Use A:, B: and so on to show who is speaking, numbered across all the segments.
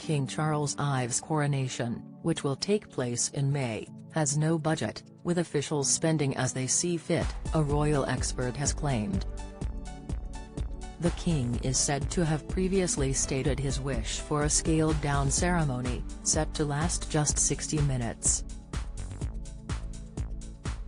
A: King Charles I's coronation, which will take place in May, has no budget, with officials spending as they see fit, a royal expert has claimed. The king is said to have previously stated his wish for a scaled-down ceremony, set to last just 60 minutes.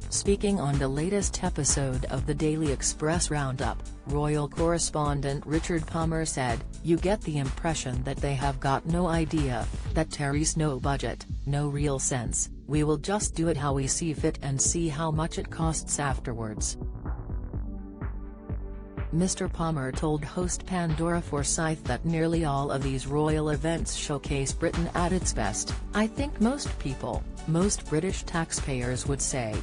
A: Speaking on the latest episode of the Daily Express Roundup, royal correspondent Richard Palmer said, "You get the impression that they have got no idea, that there's no budget, no real sense, we will just do it how we see fit and see how much it costs afterwards." Mr. Palmer told host Pandora Forsyth that nearly all of these royal events showcase Britain at its best. "I think most people, most British taxpayers would say."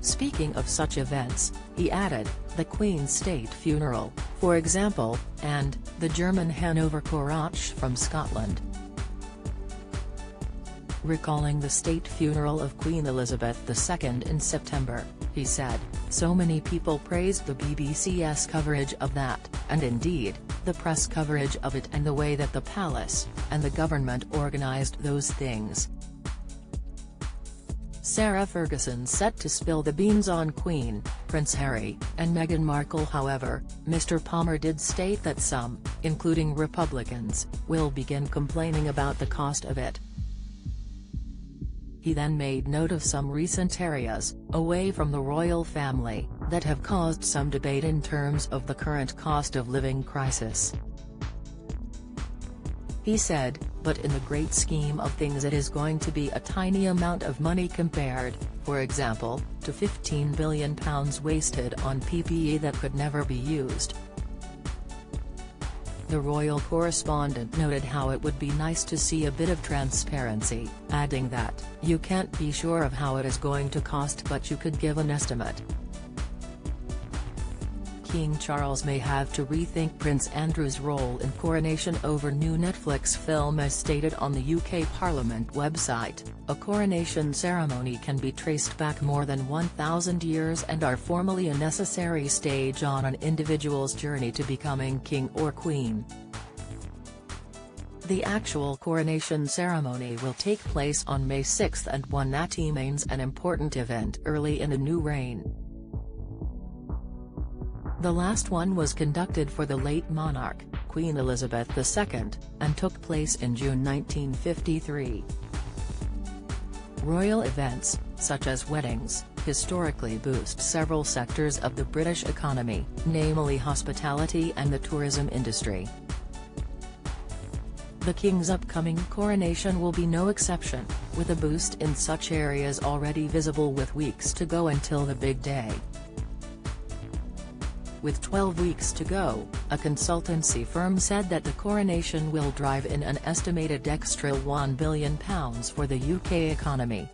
A: Speaking of such events, he added, the Queen's state funeral, for example, and the German Hanover Coronation from Scotland. Recalling the state funeral of Queen Elizabeth II in September, he said, "So many people praised the BBC's coverage of that, and indeed, the press coverage of it and the way that the palace, and the government organised those things." Sarah Ferguson set to spill the beans on Queen, Prince Harry, and Meghan Markle. However, Mr. Palmer did state that some, including Republicans, will begin complaining about the cost of it. He then made note of some recent areas, away from the royal family, that have caused some debate in terms of the current cost of living crisis. He said, "But in the great scheme of things it is going to be a tiny amount of money compared, for example, to £15 billion wasted on PPE that could never be used." The royal correspondent noted how it would be nice to see a bit of transparency, adding that, "You can't be sure of how it is going to cost, but you could give an estimate." King Charles may have to rethink Prince Andrew's role in coronation over new Netflix film. As stated on the UK Parliament website, a coronation ceremony can be traced back more than 1,000 years and are formally a necessary stage on an individual's journey to becoming king or queen. The actual coronation ceremony will take place on May 6 and one that remains an important event early in a new reign. The last one was conducted for the late monarch, Queen Elizabeth II, and took place in June 1953. Royal events, such as weddings, historically boost several sectors of the British economy, namely hospitality and the tourism industry. The King's upcoming coronation will be no exception, with a boost in such areas already visible with weeks to go until the big day. With 12 weeks to go, a consultancy firm said that the coronation will drive in an estimated extra £1 billion for the UK economy.